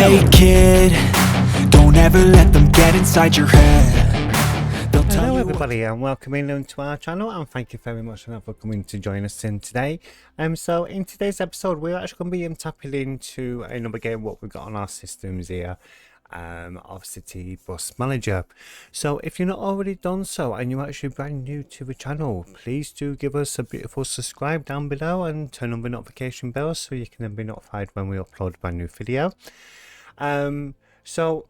Hey kid, don't ever let them get inside your head. Hello everybody and welcome in to our channel, and thank you very much for coming to join us in today. So in today's episode we're actually going to be tapping into another game what we've got on our systems here of City Bus Manager. So if you're not already done so and you're actually brand new to the channel, please do give us a beautiful subscribe down below and turn on the notification bell so you can then be notified when we upload a brand new video. So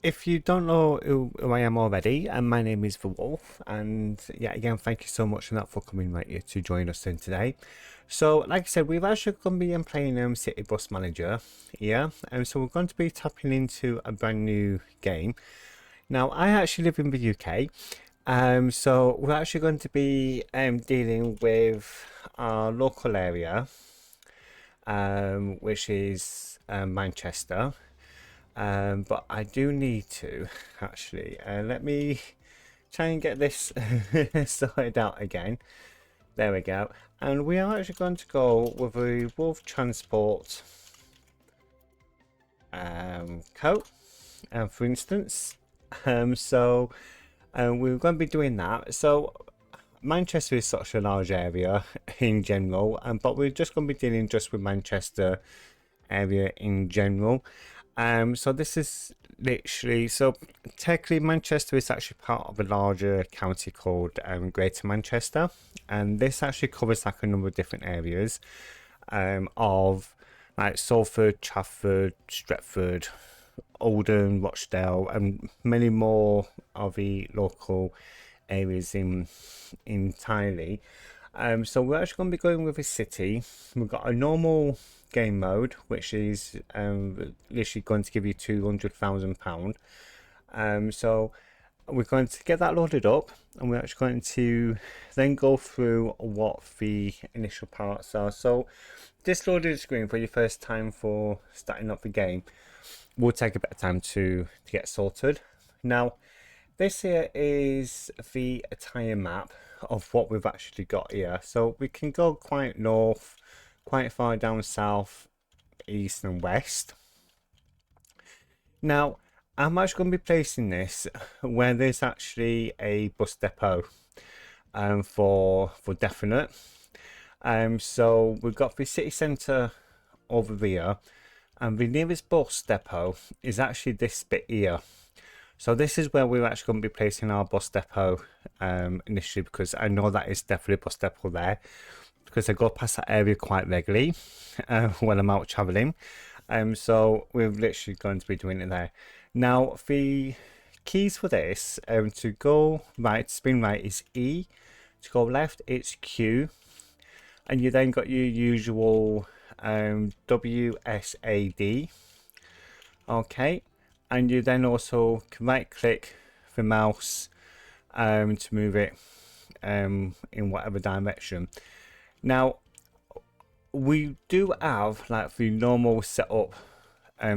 if you don't know who I am already, my name is The Wolf, and yeah, again, thank you so much for coming right here to join us in today. So, like I said, we've actually going to be playing City Bus Manager here, and so we're going to be tapping into a brand new game. Now, I actually live in the UK, so we're actually going to be dealing with our local area, which is Manchester. But I do need to actually let me try and get this sorted out again. There we go. And we are actually going to go with a Wolf Transport coat, for instance. So we're going to be doing that. So Manchester is such a large area in general, but we're just going to be dealing just with Manchester area in general. So this is literally, so technically Manchester is actually part of a larger county called Greater Manchester, and this actually covers like a number of different areas of like Salford, Trafford, Stretford, Oldham, Rochdale, and many more of the local areas entirely. So we're actually going to be going with a city. We've got a normal game mode, which is literally going to give you £200,000. So we're going to get that loaded up, and we're actually going to then go through what the initial parts are. So this loaded screen for your first time for starting up the game will take a bit of time to get sorted. Now, this here is the entire map of what we've actually got here. So we can go quite north, quite far down south, east and west. Now, I'm actually going to be placing this where there's actually a bus depot for definite. So we've got the city centre over here, and the nearest bus depot is actually this bit here. So this is where we're actually going to be placing our bus depot initially, because I know that is definitely a bus depot there, because I go past that area quite regularly when I'm out travelling. So we're literally going to be doing it there. Now, the keys for this, to go right, spin right is E, to go left it's Q, and you then got your usual WSAD. Okay. And you then also can right click the mouse to move it in whatever direction. Now, we do have like the normal setup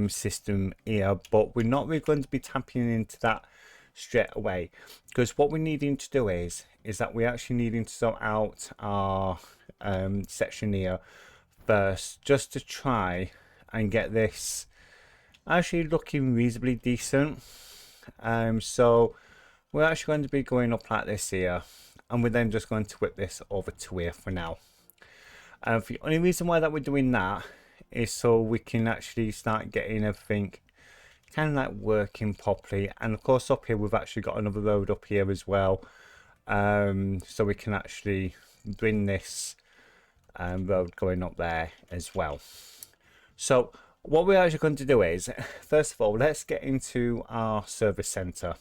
system here, but we're not really going to be tapping into that straight away, because what we're needing to do is that we're actually needing to sort out our section here first, just to try and get this actually looking reasonably decent. So we're actually going to be going up like this here, and we're then just going to whip this over to here for now. The only reason why that we're doing that is so we can actually start getting everything kind of like working properly. And of course up here we've actually got another road up here as well, so we can actually bring this road going up there as well. So what we're actually going to do is, first of all, let's get into our service centre.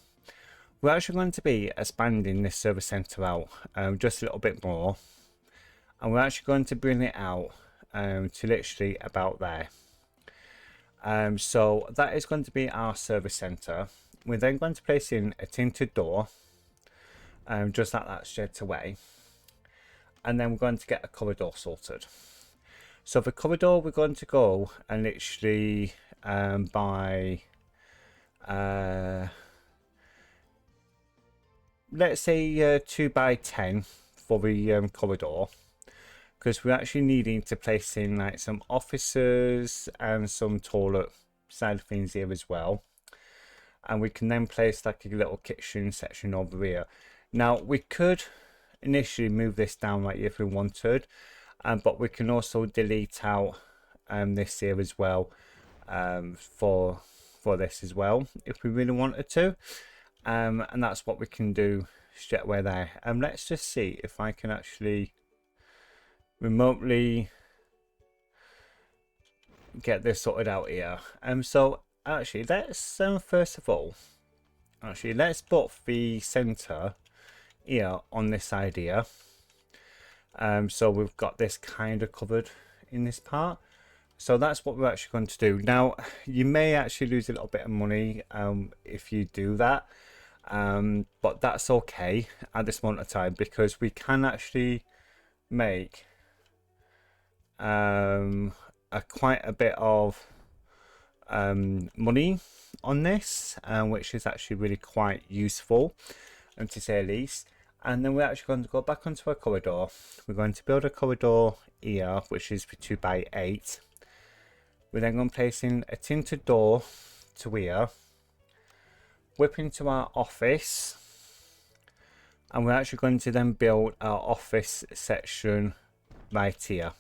We're actually going to be expanding this service centre out just a little bit more, and we're actually going to bring it out to literally about there. So that is going to be our service centre. We're then going to place in a tinted door, just like that straight away, and then we're going to get a corridor sorted. So the corridor we're going to go and literally by let's say 2 by 10 for the corridor, because we're actually needing to place in like some officers and some toilet side of things here as well. And we can then place like a little kitchen section over here. Now we could initially move this down like if we wanted, but we can also delete out this here as well, for this as well if we really wanted to, and that's what we can do straight away there. Let's just see if I can actually remotely get this sorted out here. So actually let's first of all let's put the center here on this side here. So we've got this kind of covered in this part. So that's what we're actually going to do. Now you may actually lose a little bit of money if you do that, but that's okay at this moment of time, because we can actually make quite a bit of money on this, which is actually really quite useful, to say the least. And then we're actually going to go back onto our corridor. We're going to build a corridor here, which is for 2x8. We're then going to place in a tinted door to here, whip into our office, and we're actually going to then build our office section right here.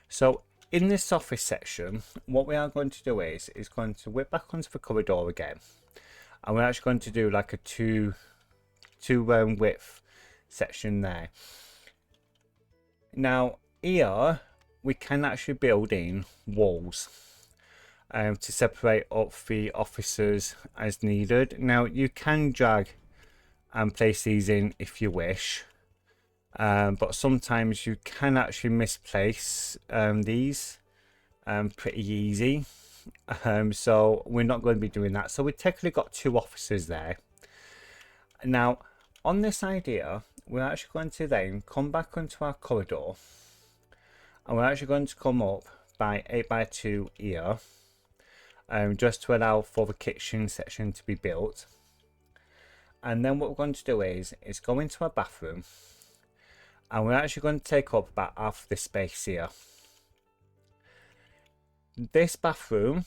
So in this office section, what we are going to do is going to whip back onto the corridor again, and we're actually going to do like a two width section there. Now here we can actually build in walls to separate up the officers as needed. Now you can drag and place these in if you wish, but sometimes you can actually misplace these pretty easy, so we're not going to be doing that. So we technically got 2 officers there. Now on this idea, we're actually going to then come back onto our corridor, and we're actually going to come up by 8x2 here, just to allow for the kitchen section to be built. And then what we're going to do is go into our bathroom, and we're actually going to take up about half this space here. This bathroom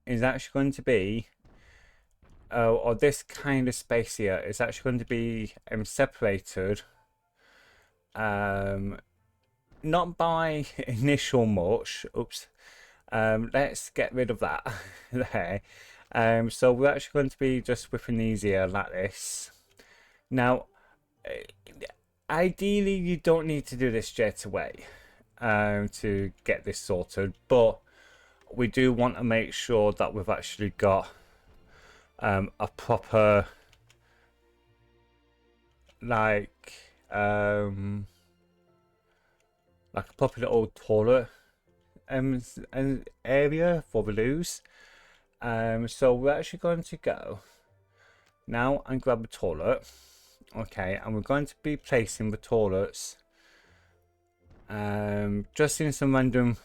is actually going to be or this kind of space here is actually going to be separated not by initial much. Oops. Let's get rid of that there. So we're actually going to be just whipping these here like this. Now ideally you don't need to do this straight away to get this sorted, but we do want to make sure that we've actually got a proper like a proper little toilet an area for the loos. So we're actually going to go now and grab a toilet, okay, and we're going to be placing the toilets just in some random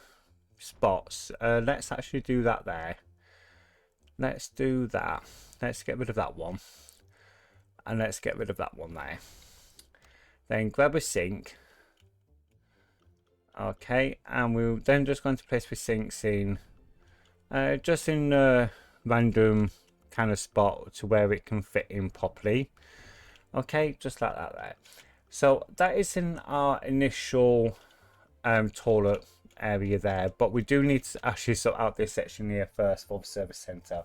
spots. Let's actually do that there. Let's do that. Let's get rid of that one, and let's get rid of that one there. Then grab a sink, okay, and we're then just going to place the sinks in just in a random kind of spot to where it can fit in properly, okay, just like that there. So that is in our initial toilet area there, but we do need to actually sort out this section here first for the service center.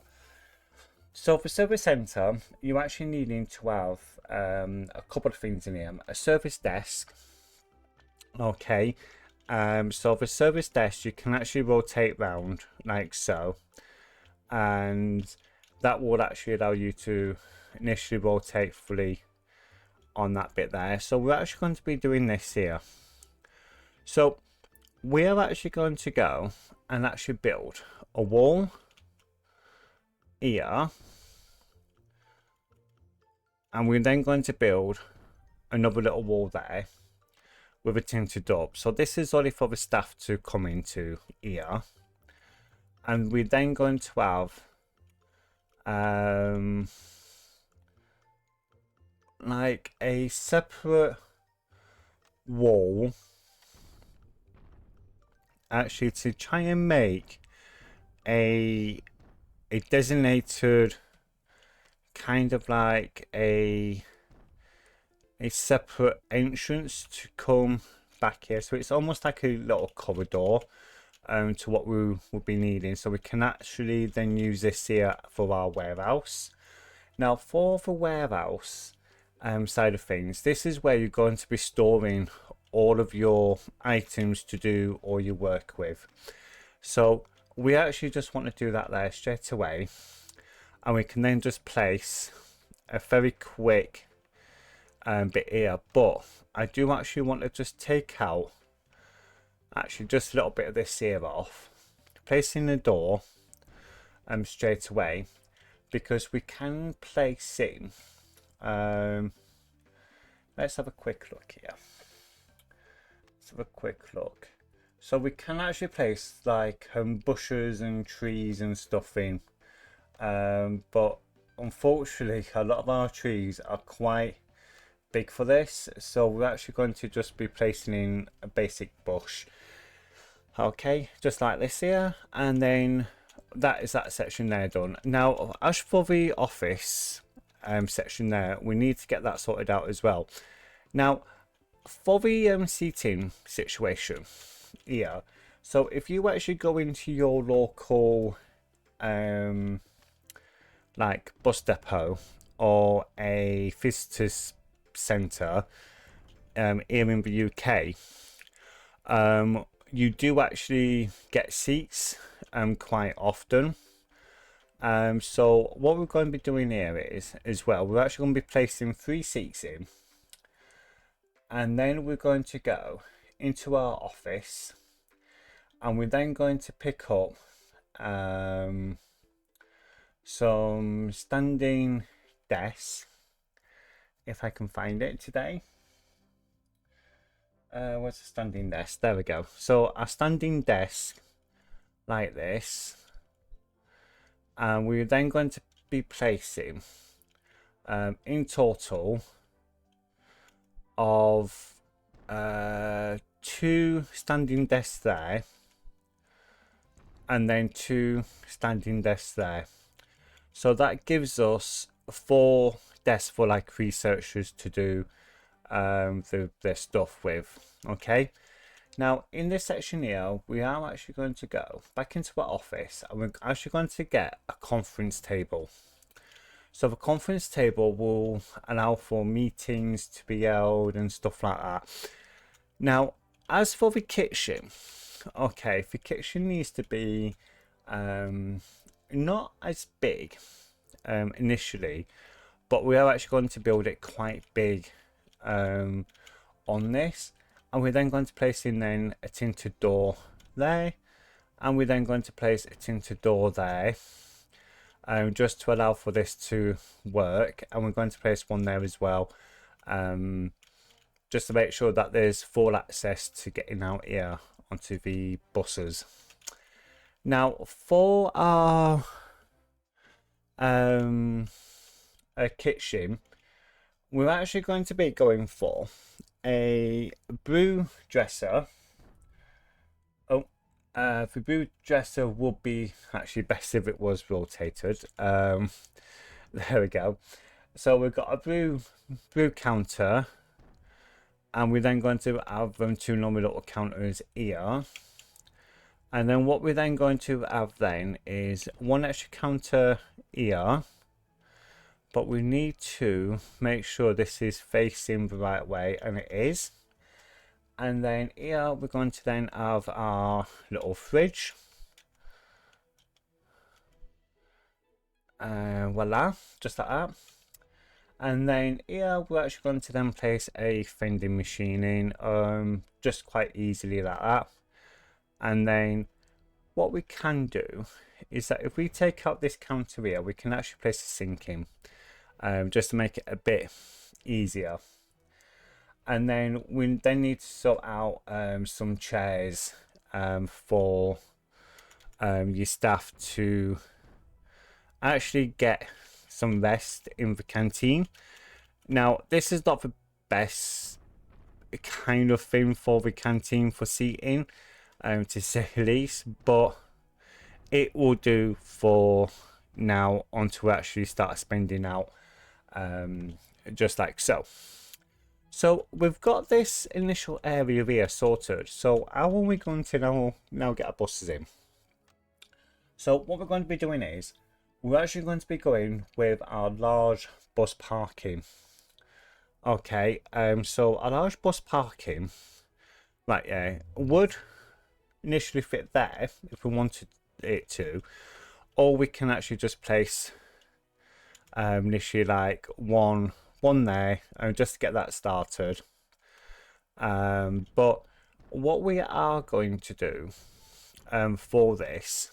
So for service center, you actually needing to have a couple of things in here. A service desk, okay. So for service desk, you can actually rotate round like so, and that will actually allow you to initially rotate fully on that bit there. So we're actually going to be doing this here. So we're actually going to go and actually build a wall here, and we're then going to build another little wall there with a tinted up. So this is only for the staff to come into here, and we're then going to have like a separate wall actually to try and make a it designated kind of like a separate entrance to come back here. So it's almost like a little corridor to what we will be needing. So we can actually then use this here for our warehouse. Now for the warehouse side of things, this is where you're going to be storing all of your items to do all your work with. So we actually just want to do that there straight away, and we can then just place a very quick bit here. But I do actually want to just take out actually just a little bit of this here off, placing the door straight away, because we can place in let's have a quick look here. Let's have a quick look. So we can actually place like bushes and trees and stuff in, but unfortunately a lot of our trees are quite big for this, so we're actually going to just be placing in a basic bush. Okay, just like this here, and then that is that section there done. Now as for the office section there, we need to get that sorted out as well. Now for the seating situation here, so if you actually go into your local like bus depot or a visitors centre here in the UK, you do actually get seats quite often. So what we're going to be doing here is, as well, we're actually going to be placing 3 seats in, and then we're going to go into our office, and we're then going to pick up some standing desks, if I can find it today. Where's the standing desk? There we go. So our standing desk like this, and we're then going to be placing in total of 2 standing desks there, and then 2 standing desks there. So that gives us 4 desks for like researchers to do their stuff with. Okay, now in this section here, we are actually going to go back into our office, and we're actually going to get a conference table. So the conference table will allow for meetings to be held and stuff like that. Now as for the kitchen, okay, the kitchen needs to be not as big initially, but we are actually going to build it quite big on this, and we're then going to place in then a tinted door there, and we're then going to place a tinted door there, just to allow for this to work, and we're going to place one there as well, just to make sure that there's full access to getting out here onto the buses. Now for our kitchen, we're actually going to be going for a brew dresser. The brew dresser would be actually best if it was rotated. There we go. So we've got a brew counter, and we're then going to have 2 normal little counters here. And then what we're then going to have then is 1 extra counter here, but we need to make sure this is facing the right way, and it is. And then here we're going to then have our little fridge. Voila, just like that. And then here we're actually going to then place a vending machine in, just quite easily like that. And then what we can do is that if we take out this counter here, we can actually place a sink in, just to make it a bit easier. And then we then need to sort out some chairs for your staff to actually get some rest in the canteen. Now this is not the best kind of thing for the canteen for seating, to say the least, but it will do for now onto actually start spending out, just like so. So we've got this initial area here sorted. So how are we going to now get our buses in? So what we're going to be doing is we're actually going to be going with our large bus parking. Okay, so a large bus parking, right, yeah, would initially fit there if we wanted it to, or we can actually just place initially like one there, just to get that started. But what we are going to do for this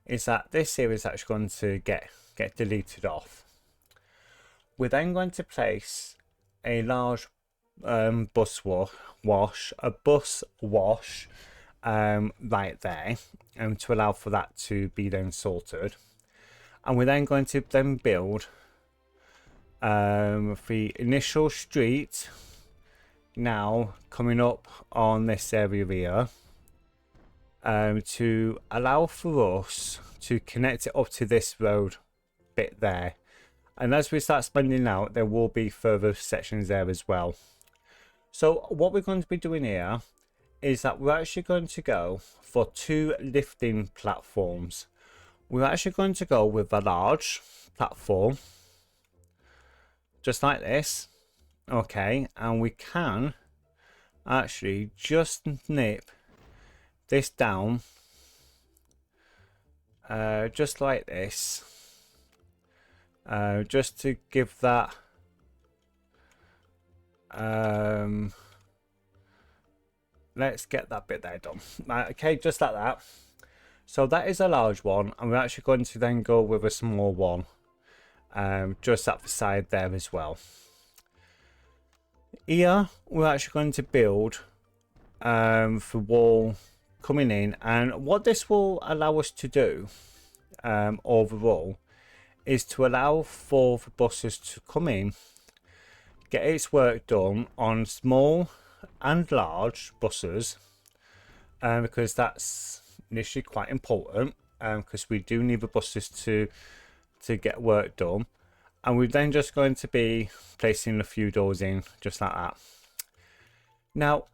is that this here is actually going to get deleted off. We're then going to place a large bus wash right there, to allow for that to be then sorted. And we're then going to then build the initial street now coming up on this area here, to allow for us to connect it up to this road bit there. And as we start spending out, there will be further sections there as well. So what we're going to be doing here is that we're actually going to go for 2 lifting platforms. We're actually going to go with a large platform, just like this. Okay, and we can actually just nip this down, just like this, just to give that let's get that bit there done. Right, okay, just like that. So that is a large one, and we're actually going to then go with a small one, just at the side there as well. Here we're actually going to build the wall coming in, and what this will allow us to do overall is to allow for the buses to come in, get its work done on small and large buses, because that's initially quite important, because we do need the buses to get work done. And we're then just going to be placing a few doors in, just like that. Now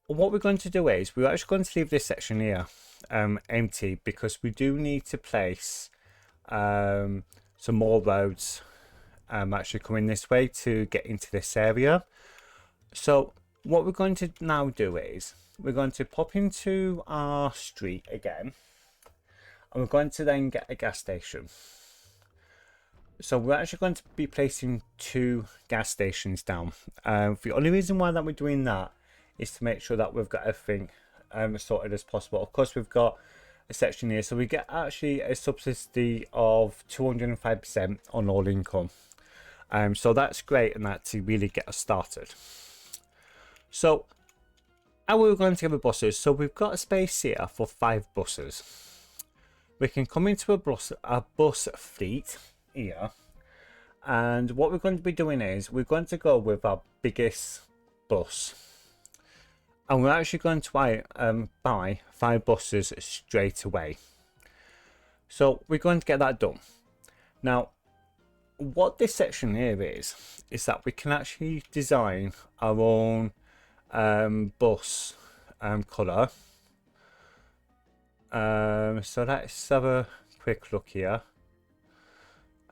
what we're going to do is we're actually going to leave this section here empty, because we do need to place some more roads actually coming this way to get into this area. So what we're going to now do is we're going to pop into our street again, and we're going to then get a gas station. So we're actually going to be placing 2 gas stations down. The only reason why that we're doing that is to make sure that we've got everything as sorted as possible. Of course, we've got a section here, so we get actually a subsidy of 205% on all income. So that's great, and that to really get us started. So how are we going to get the buses? So we've got a space here for 5 buses. We can come into a bus fleet here, and what we're going to be doing is we're going to go with our biggest bus, and we're actually going to buy 5 buses straight away. So we're going to get that done. Now what this section here is that we can actually design our own bus colour. So let's have a quick look here.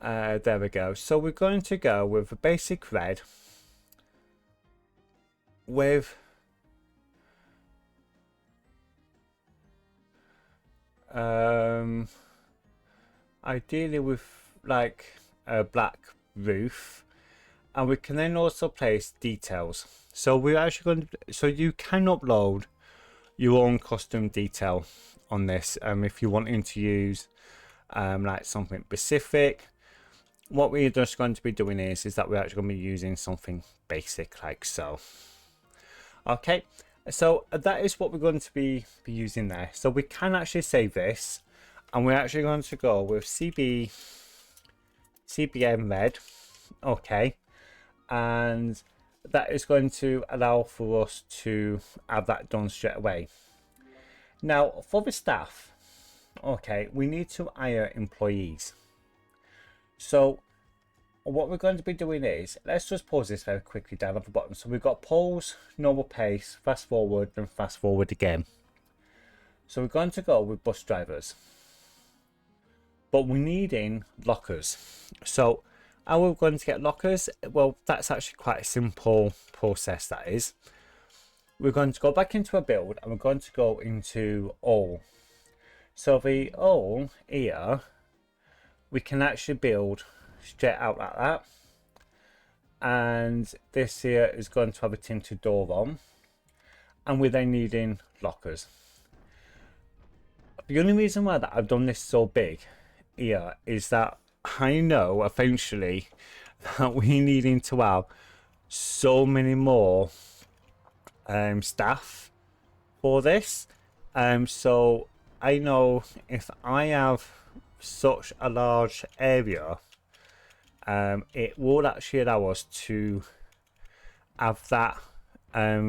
There we go. So we're going to go with a basic red with ideally with like a black roof, and we can then also place details. So we're actually going to, so you can upload your own custom detail on this if you're wanting to use like something specific. What we're just going to be doing is that we're actually going to be using something basic like so. Okay, so that is what we're going to be using there. So we can actually save this, and we're actually going to go with CBM red. Okay, and that is going to allow for us to have that done straight away. Now for the staff, okay, we need to hire employees. So what we're going to be doing is, let's just pause this very quickly down at the bottom. So we've got pause, normal pace, fast forward, and fast forward again. So we're going to go with bus drivers, but we're needing lockers. So how we're going to get lockers? Well, that's actually quite a simple process, that is. We're going to go back into a build and we're going to go into all. So the all here, we can actually build straight out like that. And this here is going to have a tinted door on. And we're then needing lockers. The only reason why that I've done this so big here is that I know eventually that we're needing to have so many more staff for this. So I know if I have such a large area, it will actually allow us to have that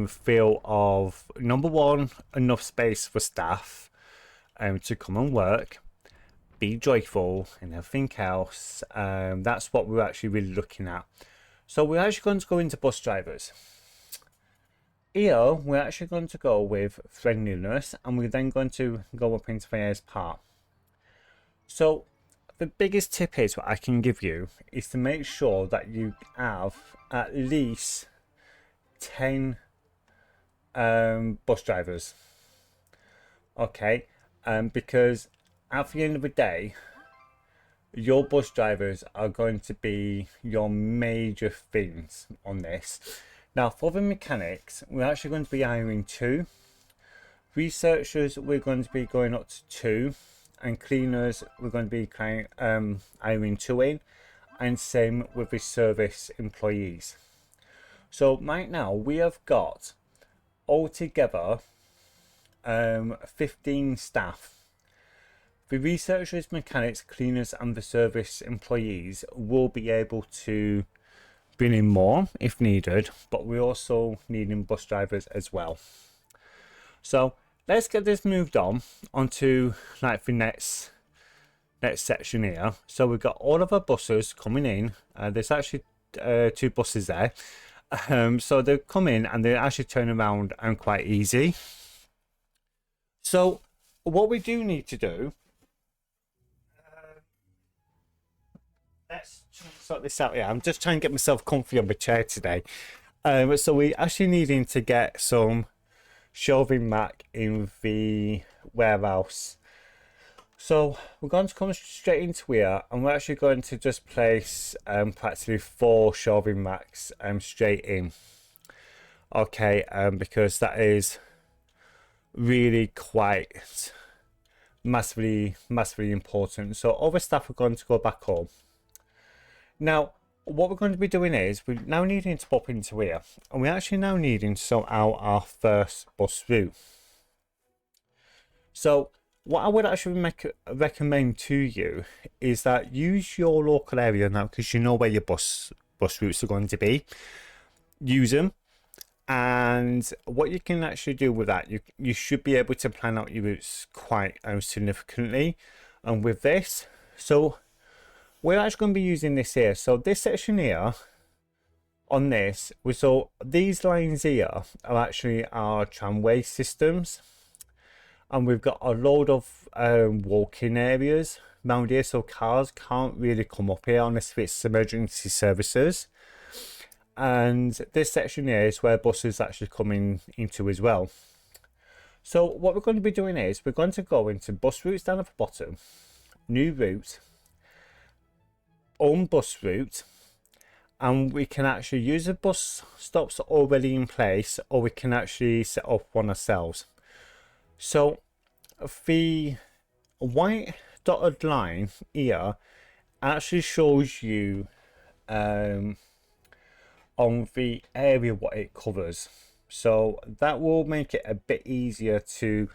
feel of, number one, enough space for staff to come and work, be joyful, and everything else. That's what we're actually really looking at. So we're actually going to go into bus drivers. Here we're actually going to go with friendliness, and we're then going to go up into the AS part. So the biggest tip is what I can give you is to make sure that you have at least 10 bus drivers. Okay, because at the end of the day, your bus drivers are going to be your major things on this. Now for the mechanics, we're actually going to be hiring 2. Researchers, we're going to be going up to 2. And cleaners, we're going to be hiring 2 in. And same with the service employees. So right now we have got altogether 15 staff. The researchers, mechanics, cleaners and the service employees will be able to bring in more if needed, but we're also needing bus drivers as well. So let's get this moved on onto like the next section here. So we've got all of our buses coming in. There's actually 2 buses there. So they come in and they actually turn around and quite easy. So what we do need to do, let's sort this out here. I'm just trying to get myself comfy on the chair today. So we actually needing to get some shelving back in the warehouse. So we're going to come straight into here, and we're actually going to just place practically 4 shelving racks straight in. Okay, because that is really quite massively important. So all the staff are going to go back home. Now what we're going to be doing is we're now needing to pop into here, and we're actually now needing to sort out our first bus route. So what I would actually recommend to you is that use your local area now, because you know where your bus routes are going to be. Use them, and what you can actually do with that, you should be able to plan out your routes quite significantly. And with this, so we're actually going to be using this here. So this section here on this, so these lines here are actually our tramway systems, and we've got a load of walking areas around here, so cars can't really come up here unless it's emergency services. And this section here is where buses actually come into as well. So what we're going to be doing is we're going to go into bus routes down at the bottom, new route, own bus route, and we can actually use the bus stops already in place, or we can actually set up one ourselves. So the white dotted line here actually shows you on the area what it covers, so that will make it a bit easier to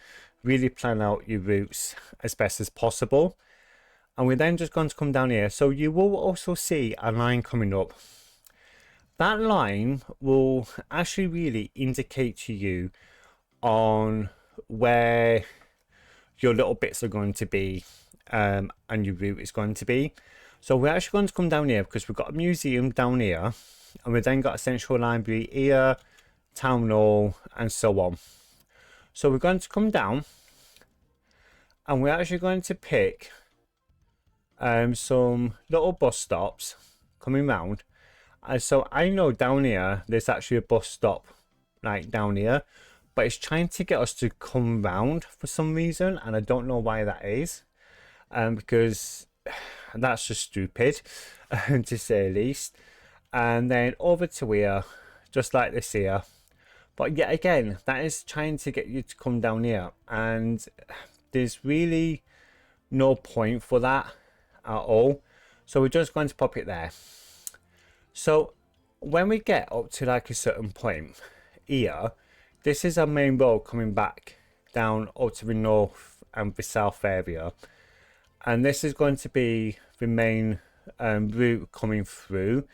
really plan out your routes as best as possible. And we're then just going to come down here, so you will also see a line coming up. That line will actually really indicate to you on where your little bits are going to be, and your route is going to be. So we're actually going to come down here because we've got a museum down here, and we've then got a central library here, town hall, and so on. So we're going to come down, and we're actually going to pick some little bus stops coming round. And so I know down here there's actually a bus stop like down here, but it's trying to get us to come round for some reason, and I don't know why that is, because that's just stupid to say the least. And then over to here, just like this here, but yet again that is trying to get you to come down here, and there's really no point for that at all. So we're just going to pop it there. So when we get up to like a certain point here, this is our main road coming back down up to the north and the south area, and this is going to be the main route coming through.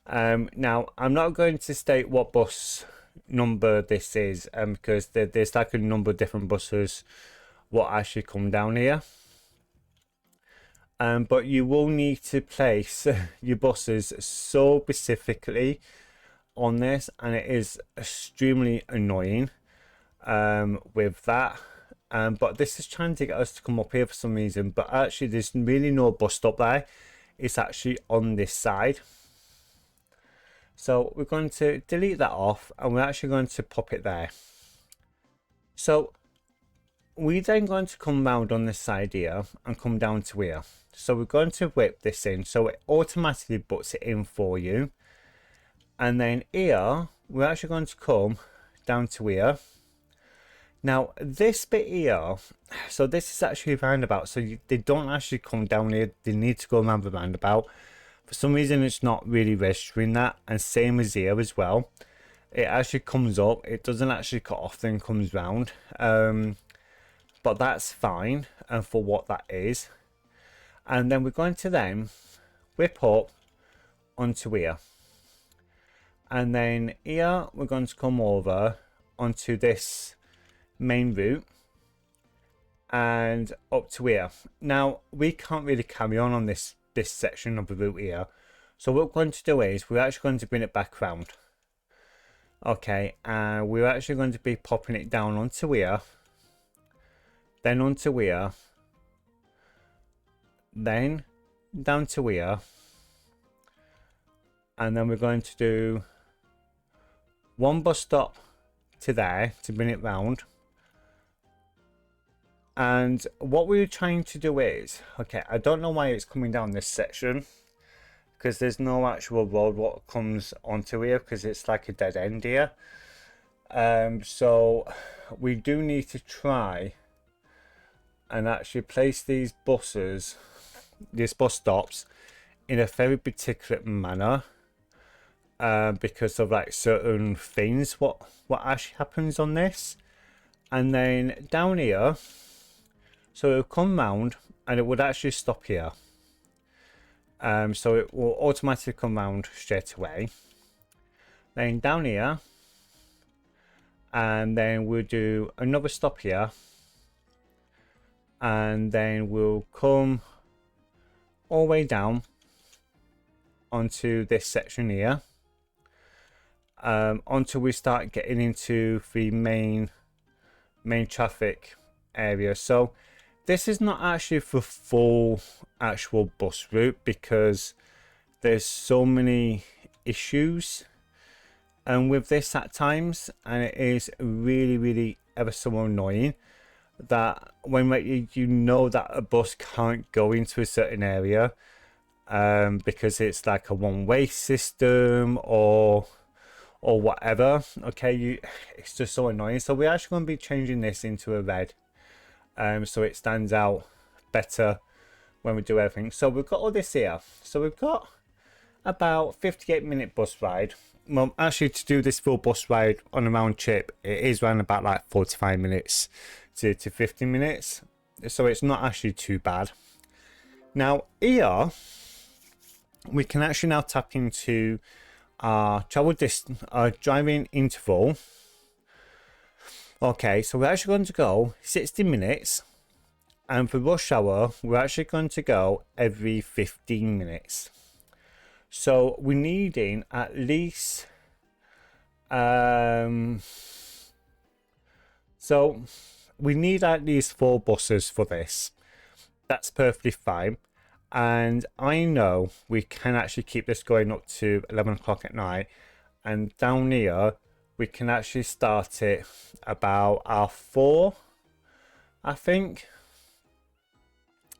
Now I'm not going to state what bus number this is, because there's like a number of different buses what actually come down here, but you will need to place your buses so specifically on this, and it is extremely annoying with that. But this is trying to get us to come up here for some reason, but actually there's really no bus stop there. It's actually on this side. So we're going to delete that off, and we're actually going to pop it there. So we're then going to come round on this side here and come down to here. So we're going to whip this in so it automatically puts it in for you. And then here we're actually going to come down to here. Now this bit here, so this is actually a roundabout, so they don't actually come down here, they need to go around the roundabout. For some reason it's not really registering that, and same as here as well. It actually comes up, it doesn't actually cut off, then comes round. But that's fine for what that is. And then we're going to then whip up onto here. And then here we're going to come over onto this main route and up to here. Now we can't really carry on this section of the route here, so what we're going to do is we're actually going to bring it back round. Okay, and we're actually going to be popping it down onto here, then onto here, then down to here, and then we're going to do one bus stop to there to bring it round. And what we're trying to do is, okay, I don't know why it's coming down this section, because there's no actual road what comes onto here, because it's like a dead end here. So we do need to try and actually place these bus stops in a very particular manner, because of like certain things what actually happens on this. And then down here, so it'll come round and it would actually stop here. So it will automatically come round straight away. Then down here, and then we'll do another stop here, and then we'll come all the way down onto this section here, until we start getting into the main traffic area. So this is not actually the full actual bus route, because there's so many issues with this at times, and it is really ever so annoying that when you know that a bus can't go into a certain area, because it's like a one-way system or whatever. Okay, it's just so annoying. So we're actually going to be changing this into a red, so it stands out better when we do everything. So we've got all this here, so we've got about 58-minute bus ride. Well, actually, to do this full bus ride on a round trip, it is around about like 45 minutes to 50 minutes, so it's not actually too bad. Now here we can actually now tap into our travel distance, our driving interval. Okay, so we're actually going to go 60 minutes And for rush hour, we're actually going to go every 15 minutes. So we're needing at least so we need at least 4 buses for this. That's perfectly fine. And I know we can actually keep this going up to 11 o'clock at night. And down here, we can actually start it about 4:30, I think.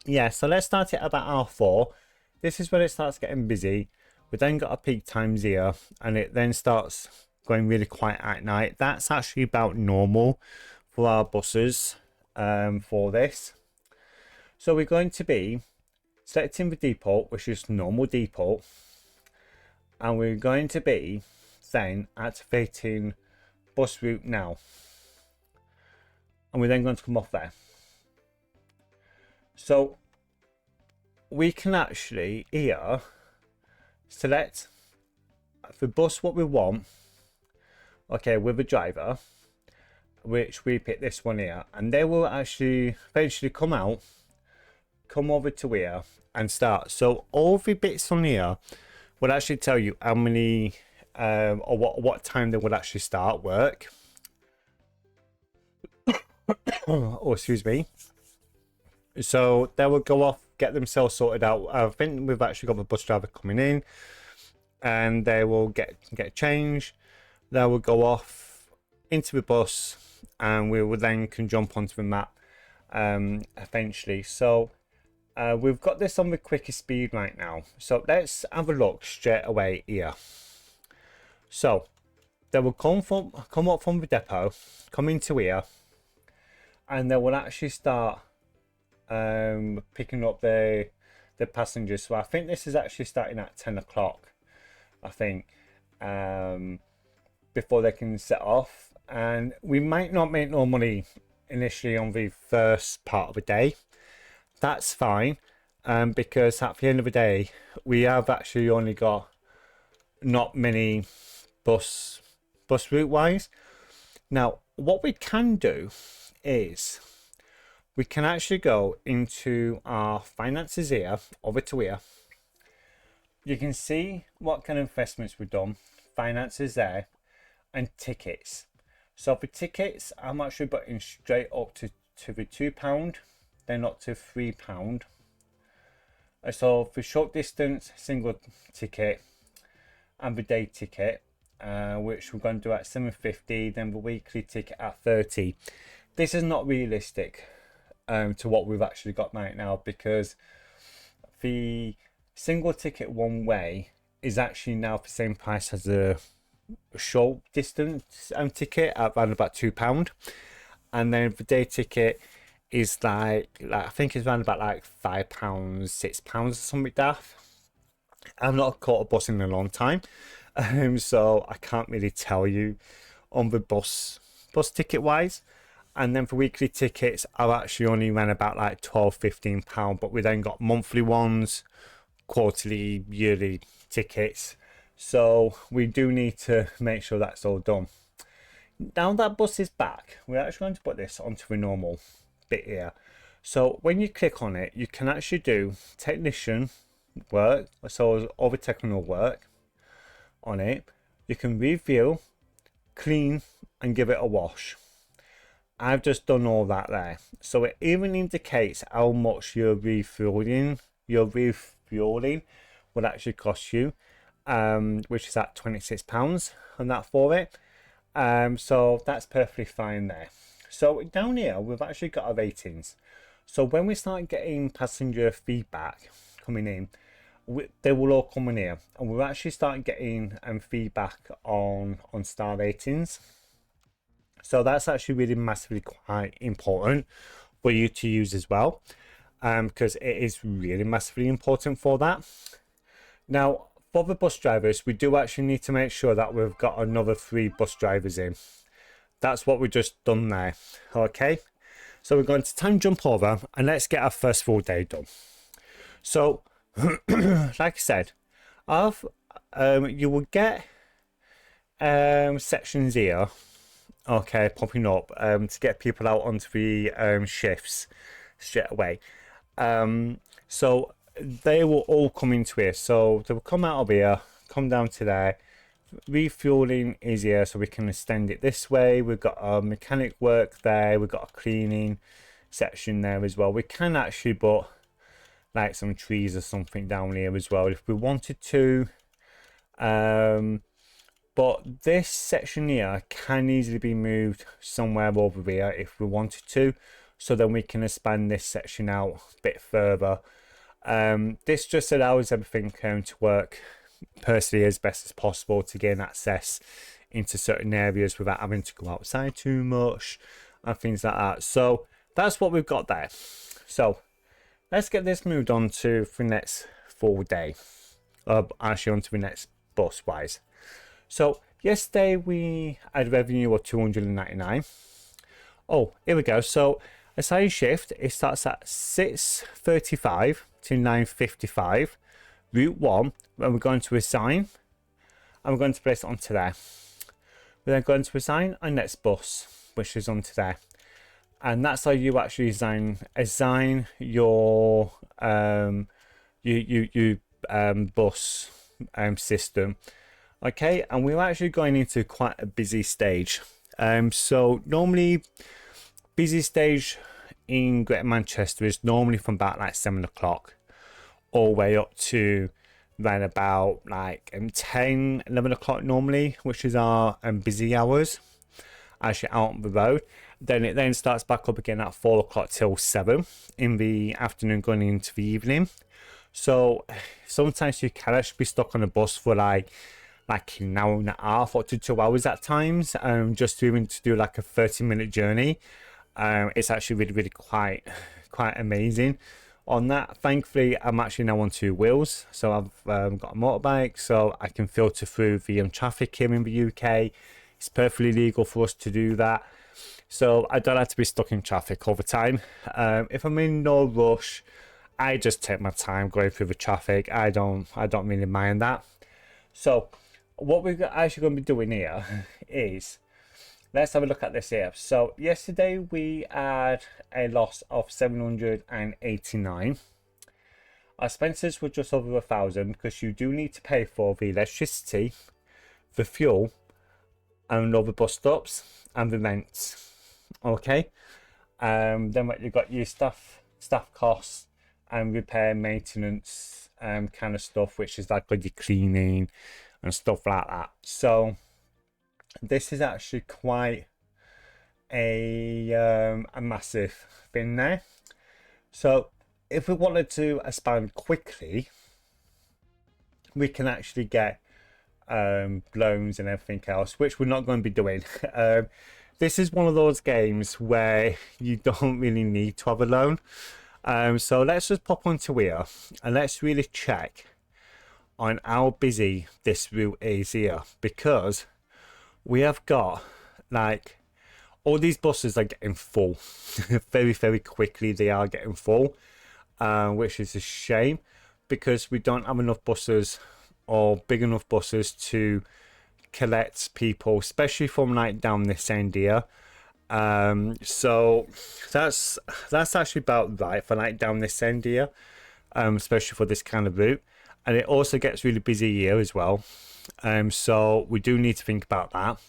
Yeah, so let's start it about 4:30. This is when it starts getting busy. We then got a peak times here, and it then starts going really quiet at night. That's actually about normal for our buses for this. So we're going to be selecting the depot, which is normal depot, and we're going to be then activating bus route now, and we're then going to come off there. So we can actually here select the bus what we want, okay, with a driver, which we pick this one here, and they will actually eventually come out, come over to here and start. So all the bits on here will actually tell you how many or what time they will actually start work. Oh, excuse me. So they will go off, get themselves sorted out. I think we've actually got the bus driver coming in, and they will get changed. They will go off into the bus, and we will then can jump onto the map eventually. So we've got this on the quickest speed right now. So let's have a look straight away here. So they will come up from the depot, come into here, and they will actually start picking up the passengers. So I think this is actually starting at 10 o'clock, I think, before they can set off. And we might not make no money initially on the first part of the day. That's fine, because at the end of the day we have actually only got not many bus route wise. Now what we can do is we can actually go into our finances here, over to here. You can see what kind of investments we've done, finances there, and tickets. So for tickets, I'm actually putting straight up to the £2, then up to £3. So for short distance, single ticket, and the day ticket, which we're going to do at £7.50, then the weekly ticket at £30. This is not realistic to what we've actually got right now, because the single ticket one way is actually now the same price as a short distance ticket at around about £2, and then the day ticket is like I think it's around about like £5, £6 or something daft. I've not caught a bus in a long time, so I can't really tell you on the bus ticket wise. And then for weekly tickets, I've actually only ran about like £12-15, but we then got monthly ones, quarterly, yearly tickets. So we do need to make sure that's all done. Now that bus is back, we're actually going to put this onto the normal bit here. So when you click on it, you can actually do technician work, so all the technical work on it. You can review, clean, and give it a wash. I've just done all that there, so it even indicates how much your refueling would actually cost you, which is at £26 and that for it. So that's perfectly fine there. So down here we've actually got our ratings. So when we start getting passenger feedback coming in, they will all come in here, and we're actually starting getting feedback on star ratings. So that's actually really massively quite important for you to use as well, because it is really massively important for that. Now for the bus drivers, we do actually need to make sure that we've got another 3 bus drivers in. That's what we just done there. Okay, so we're going to time jump over and let's get our first full day done. So like I said, you will get sections here, okay, popping up to get people out onto the shifts. straight away. So they will all come into here. So they will come out of here, come down to there. Refueling is here, so we can extend it this way. We've got our mechanic work there. We've got a cleaning section there as well. We can actually put like some trees or something down here as well if we wanted to. But this section here can easily be moved somewhere over here if we wanted to, so then we can expand this section out a bit further. This just allows everything to work personally as best as possible to gain access into certain areas without having to go outside too much and things like that. So that's what we've got there. So let's get this moved on to the next full day, actually onto the next bus wise. So yesterday we had revenue of 299. Oh, here we go. So assign shift, it starts at 6:35 to 9:55. Route 1, when we're going to assign, and we're going to place it onto there. We're then going to assign our next bus, which is onto there. And that's how you actually assign your bus system. Okay, and we're actually going into quite a busy stage. So normally busy stage in Greater Manchester is normally from about like 7 o'clock all the way up to around about like 10, 11 o'clock normally, which is our busy hours actually out on the road. Then it then starts back up again at 4 o'clock till 7 in the afternoon going into the evening. So sometimes you can actually be stuck on a bus for like an hour and a half up to 2 hours at times, just to do like a 30-minute journey. It's actually really quite amazing on that. Thankfully I'm actually now on 2 wheels, so I've got a motorbike, so I can filter through the traffic here in the UK. It's perfectly legal for us to do that, so I don't have to be stuck in traffic all the time. If I'm in no rush, I just take my time going through the traffic. I don't really mind that. So what we're actually going to be doing here is, let's have a look at this here. So yesterday we had a loss of 789. Our expenses were just over 1,000 because you do need to pay for the electricity, the fuel, and all the bus stops and the rents. Okay. Then what you got, your staff costs and repair, maintenance, kind of stuff, which is like your cleaning and stuff like that. So this is actually quite a massive thing there. So if we wanted to expand quickly, we can actually get loans and everything else, which we're not going to be doing. This is one of those games where you don't really need to have a loan. So let's just pop onto here and let's really check on how busy this route is here, because we have got like all these buses are getting full very quickly. They are getting full, which is a shame because we don't have enough buses or big enough buses to collect people, especially from like down this end here. So that's actually about right for like down this end here, especially for this kind of route. And it also gets really busy here as well. So we do need to think about that.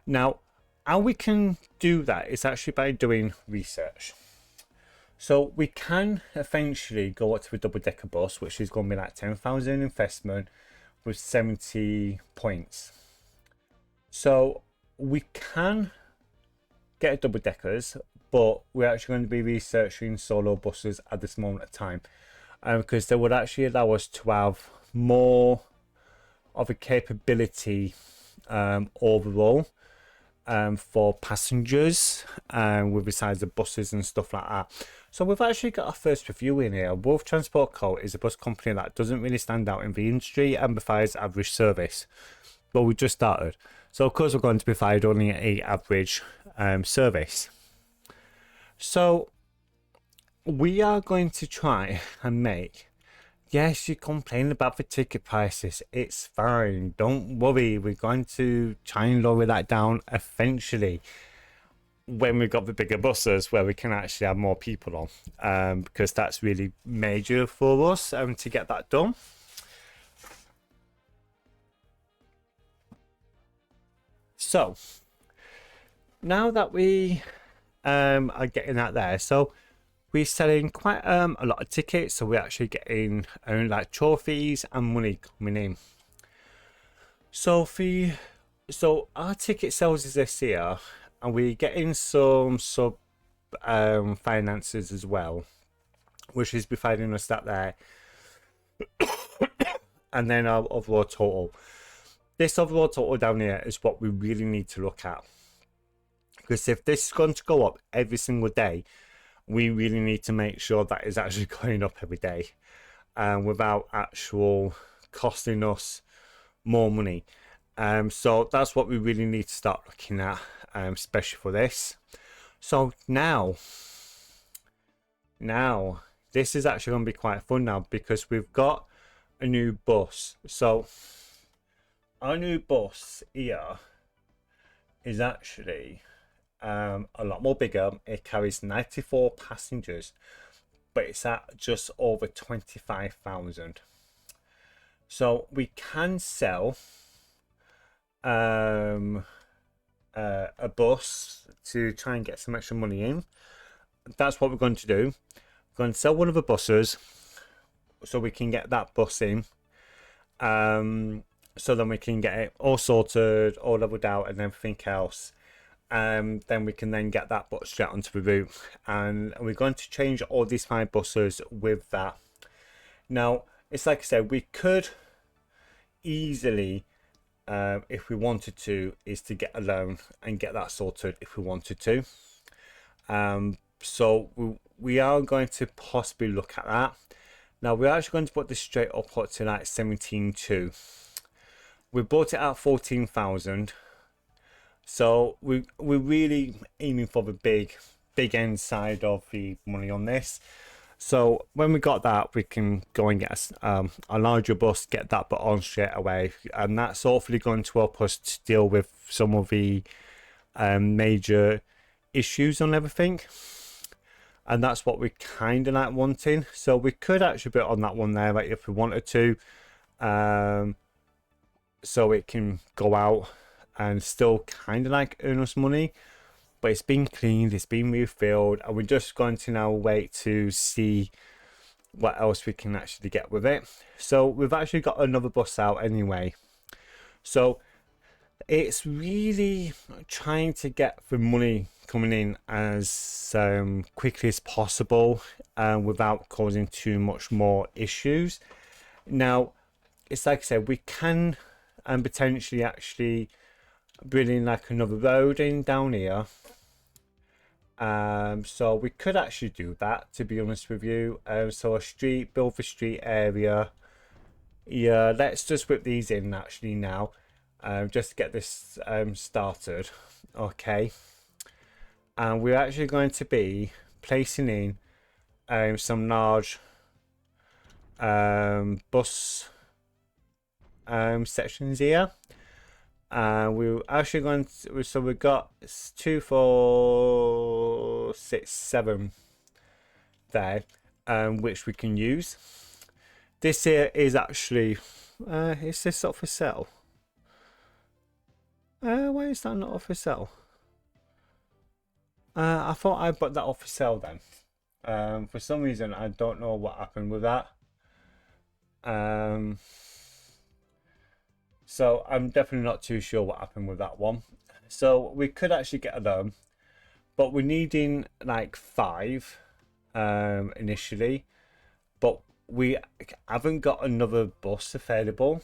Now, how we can do that is actually by doing research. So we can eventually go up to a double-decker bus, which is going to be like 10,000 investment with 70 points. So we can get double-deckers, but we're actually going to be researching solo buses at this moment of time, because they would actually allow us to have more of a capability overall for passengers, with besides the buses and stuff like that. So we've actually got our first review in here. Wolf Transport Co. is a bus company that doesn't really stand out in the industry and provides average service. But we just started, so of course we're going to provide only a average service. So we are going to try and make, yes, you complain about the ticket prices, it's fine, don't worry, we're going to try and lower that down eventually. when we've got the bigger buses where we can actually have more people on, because that's really major for us to get that done. So now that we are getting that there, so we're selling quite a lot of tickets, so we're actually getting like trophies and money coming in. So our ticket sales is this year, and we're getting some sub finances as well, which is providing us that there, and then our overall total. This overall total down here is what we really need to look at, because if this is going to go up every single day, we really need to make sure that is actually going up every day, without actual costing us more money. So that's what we really need to start looking at, especially for this. So now this is actually going to be quite fun now, because we've got a new bus. So our new bus here is actually a lot more bigger. It carries 94 passengers, but it's at just over 25,000. So we can sell a bus to try and get some extra money in. That's what we're going to do. We're going to sell one of the buses so we can get that bus in, so then we can get it all sorted, all leveled out and everything else. Then we can then get that bus straight onto the route, and we're going to change all these 5 buses with that. Now it's like I said, we could easily, if we wanted to, is to get a loan and get that sorted if we wanted to. So we are going to possibly look at that. Now we're actually going to put this straight up to like 17.2. We bought it at 14,000. So we're really aiming for the big end side of the money on this. So when we got that, we can go and get a larger bus, get that put on straight away, and that's hopefully going to help us to deal with some of the major issues on everything. And that's what we're kind of like wanting. So we could actually put on that one there, like if we wanted to, so it can go out and still kind of like earn us money. But it's been cleaned, it's been refilled, and we're just going to now wait to see what else we can actually get with it. So we've actually got another bus out anyway. So it's really trying to get the money coming in as quickly as possible, without causing too much more issues. Now, it's like I said, we can potentially actually bring in like another road in down here. So we could actually do that, to be honest with you. So a street, build the street area. Yeah, let's just whip these in actually now, just to get this started. Okay, and we're actually going to be placing in some large bus sections here. We're actually going to, so we've got 2, 4, 6, 7 there, which we can use. This here is actually, is this up for sale? Why is that not up for sale? I thought I put that off for sale then. For some reason, I don't know what happened with that. So I'm definitely not too sure what happened with that one. So we could actually get a loan, but we're needing like 5 initially, but we haven't got another bus available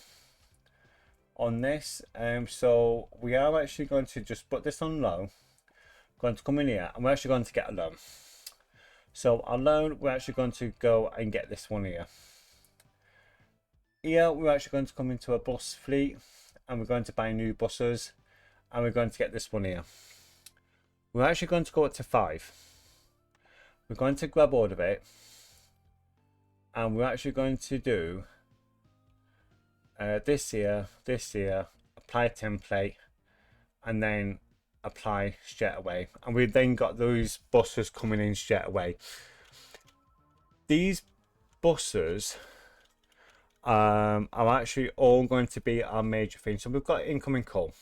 on this. So we are actually going to just put this on loan, going to come in here, and we're actually going to get a loan. So our loan, we're actually going to go and get this one here. Here we're actually going to come into a bus fleet, and we're going to buy new buses, and we're going to get this one here. We're actually going to go up to 5. We're going to grab all of it, and we're actually going to do this here, apply template, and then apply straight away, and we've then got those buses coming in straight away. These buses are actually all going to be our major thing. So we've got incoming call,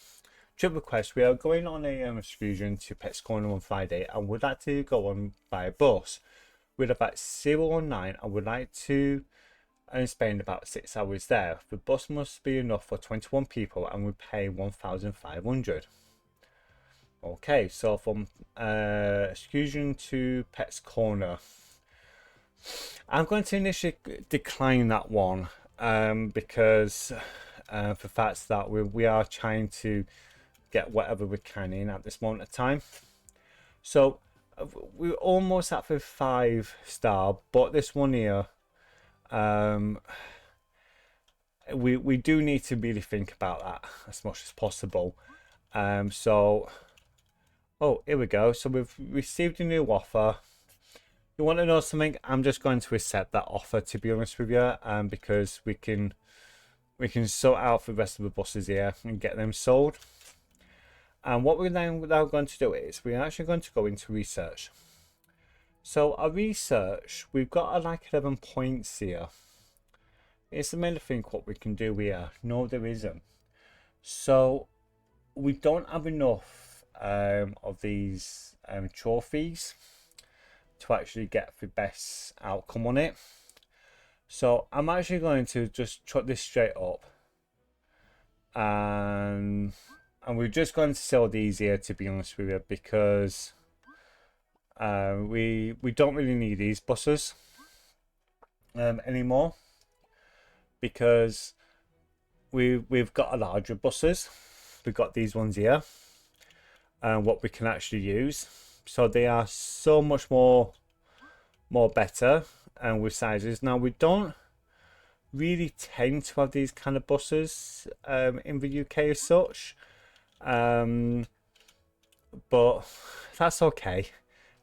trip request. We are going on a excursion to Pets Corner on Friday, and would like to go on by bus with about 019. I would like to spend about 6 hours there. The bus must be enough for 21 people, and we pay 1,500. Okay, so from excursion to Pets Corner, I'm going to initially decline that one because for the fact that we are trying to get whatever we can in at this moment of time. So we're almost at the 5-star, but this one here, we do need to really think about that as much as possible. So oh, here we go. So we've received a new offer. You want to know something? I'm just going to accept that offer, to be honest with you, because we can sort out the rest of the buses here and get them sold. And what we're now going to do is we're actually going to go into research. So our research, we've got like 11 points here. It's the main thing what we can do here. No, there isn't. So we don't have enough of these trophies to actually get the best outcome on it. So I'm actually going to just chuck this straight up, and we're just going to sell these here, to be honest with you, because we don't really need these buses anymore, because we've got a larger buses. We've got these ones here, what we can actually use. So they are so much more better and with sizes. Now we don't really tend to have these kind of buses in the UK as such, but that's okay,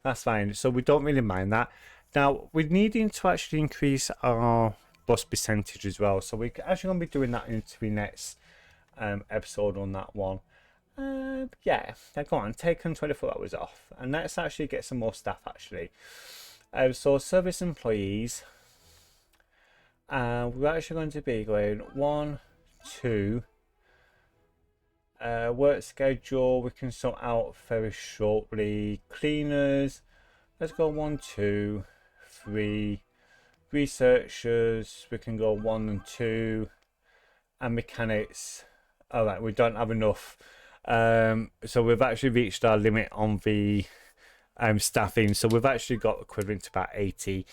that's fine. So we don't really mind that. Now we're needing to actually increase our bus percentage as well, so we're actually going to be doing that into the next episode on that one. Yeah, go on, take 24 hours off, and let's actually get some more staff actually. So service employees, we're actually going to be going 1, 2. Work schedule we can sort out very shortly. Cleaners, let's go 1, 2, 3. Researchers, we can go 1 and 2, and mechanics. All right, we don't have enough. So we've actually reached our limit on the staffing. So we've actually got equivalent to about 80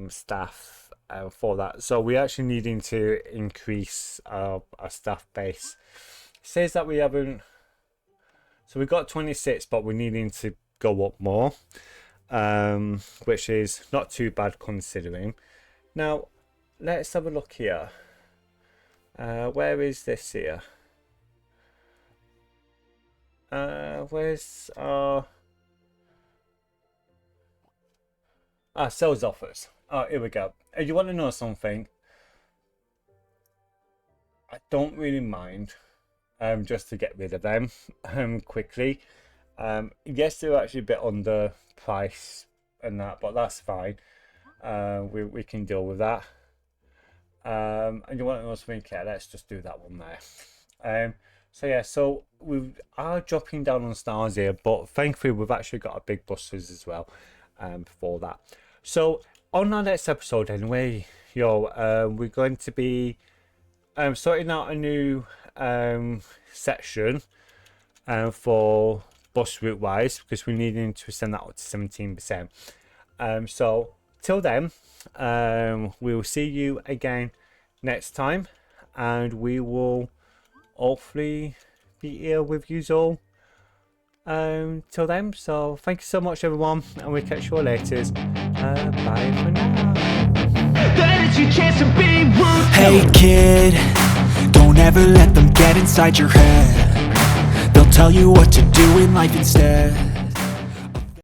staff for that. So we're actually needing to increase our staff base. It says that we haven't. So we've got 26, but we're needing to go up more, which is not too bad considering. Now let's have a look here. Where is this here? Where's our sales offers? Oh, here we go. If you want to know something, I don't really mind just to get rid of them quickly. Yes, they're actually a bit under price and that, but that's fine. We can deal with that. And you want to know something? Yeah, let's just do that one there. So yeah, so we are dropping down on stars here, but thankfully we've actually got our big buses as well for that. So on our next episode anyway, we're going to be sorting out a new section for bus route wise, because we're needing to send that up to 17%. So till then, we will see you again next time, and we will hopefully be here with you all till then. So thank you so much everyone, and we'll catch you all later. Bye for now. Hey kid, don't ever let them get inside your head. They'll tell you what to do in life instead.